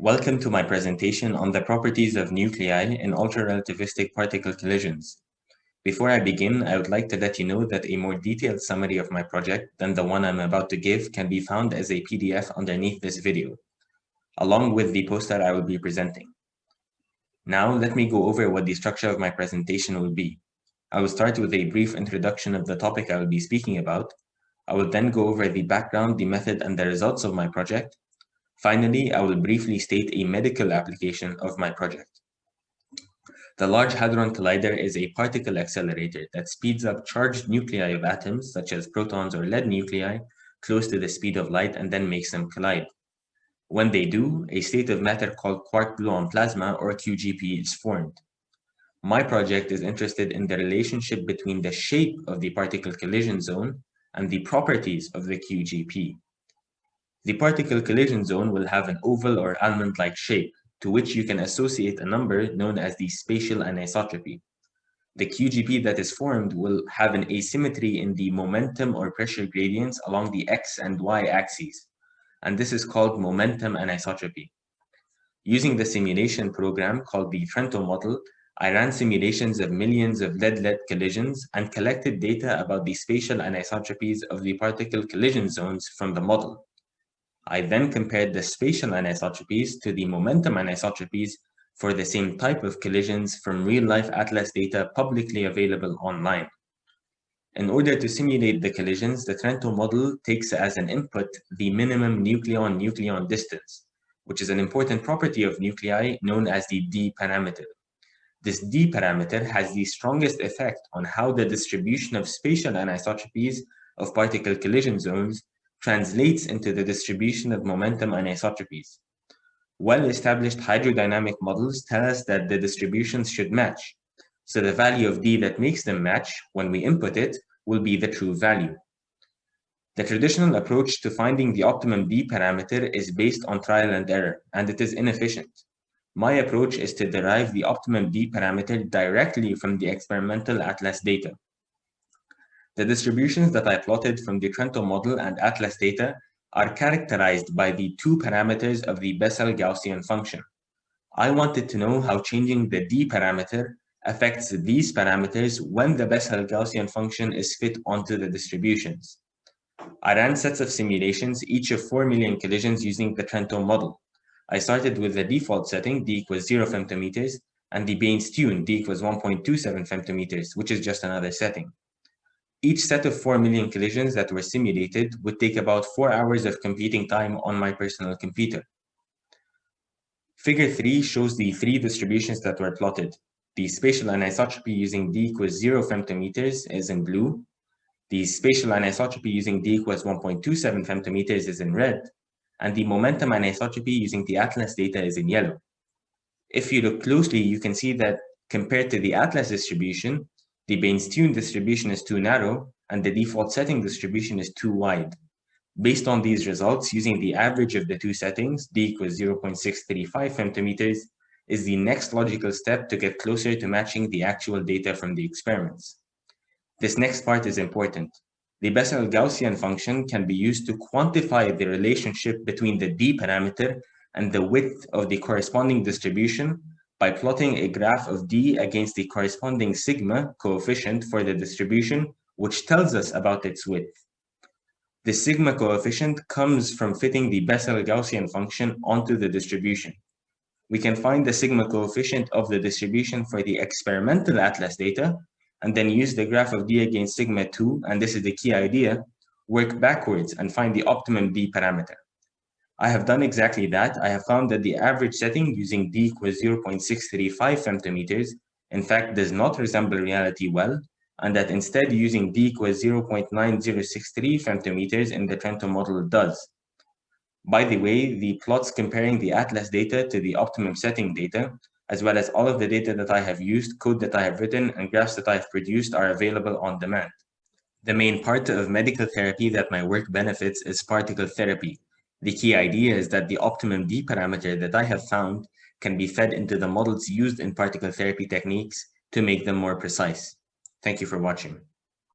Welcome to my presentation on the properties of nuclei in ultrarelativistic particle collisions. Before I begin, I would like to let you know that a more detailed summary of my project than the one I'm about to give can be found as a PDF underneath this video, along with the poster I will be presenting. Now, let me go over what the structure of my presentation will be. I will start with a brief introduction of the topic I will be speaking about. I will then go over the background, the method, and the results of my project. Finally, I will briefly state a medical application of my project. The Large Hadron Collider is a particle accelerator that speeds up charged nuclei of atoms, such as protons or lead nuclei, close to the speed of light and then makes them collide. When they do, a state of matter called quark-gluon plasma, or QGP, is formed. My project is interested in the relationship between the shape of the particle collision zone and the properties of the QGP. The particle collision zone will have an oval or almond-like shape, to which you can associate a number known as the spatial anisotropy. The QGP that is formed will have an asymmetry in the momentum or pressure gradients along the x and y axes, and this is called momentum anisotropy. Using the simulation program called the Trento model, I ran simulations of millions of lead-lead collisions and collected data about the spatial anisotropies of the particle collision zones from the model. I then compared the spatial anisotropies to the momentum anisotropies for the same type of collisions from real-life atlas data publicly available online. In order to simulate the collisions, the Trento model takes as an input the minimum nucleon-nucleon distance, which is an important property of nuclei known as the D parameter. This D parameter has the strongest effect on how the distribution of spatial anisotropies of particle collision zones translates into the distribution of momentum anisotropies. Well-established hydrodynamic models tell us that the distributions should match, so the value of D that makes them match when we input it will be the true value. The traditional approach to finding the optimum D parameter is based on trial and error, and it is inefficient. My approach is to derive the optimum D parameter directly from the experimental atlas data. The distributions that I plotted from the Trento model and atlas data are characterized by the two parameters of the Bessel-Gaussian function. I wanted to know how changing the D parameter affects these parameters when the Bessel-Gaussian function is fit onto the distributions. I ran sets of simulations, each of 4 million collisions using the Trento model. I started with the default setting, d equals 0 femtometers, and the Bayes tune, d equals 1.27 femtometers, which is just another setting. Each set of 4 million collisions that were simulated would take about 4 hours of computing time on my personal computer. Figure 3 shows the three distributions that were plotted. The spatial anisotropy using d equals 0 femtometers is in blue. The spatial anisotropy using d equals 1.27 femtometers is in red. And the momentum anisotropy using the atlas data is in yellow. If you look closely, you can see that compared to the atlas distribution, the Bayes tune distribution is too narrow, and the default setting distribution is too wide. Based on these results, using the average of the two settings, d equals 0.635 femtometers, is the next logical step to get closer to matching the actual data from the experiments. This next part is important. The Bessel-Gaussian function can be used to quantify the relationship between the D parameter and the width of the corresponding distribution by plotting a graph of D against the corresponding sigma coefficient for the distribution, which tells us about its width. The sigma coefficient comes from fitting the Bessel-Gaussian function onto the distribution. We can find the sigma coefficient of the distribution for the experimental atlas data, and then use the graph of D against sigma 2, and this is the key idea, work backwards and find the optimum D parameter. I have done exactly that. I have found that the average setting using d equals 0.635 femtometers in fact does not resemble reality well, and that instead using d equals 0.9063 femtometers in the Trento model does. By the way, the plots comparing the atlas data to the optimum setting data, as well as all of the data that I have used, code that I have written, and graphs that I have produced are available on demand. The main part of medical therapy that my work benefits is particle therapy. The key idea is that the optimum D parameter that I have found can be fed into the models used in particle therapy techniques to make them more precise. Thank you for watching.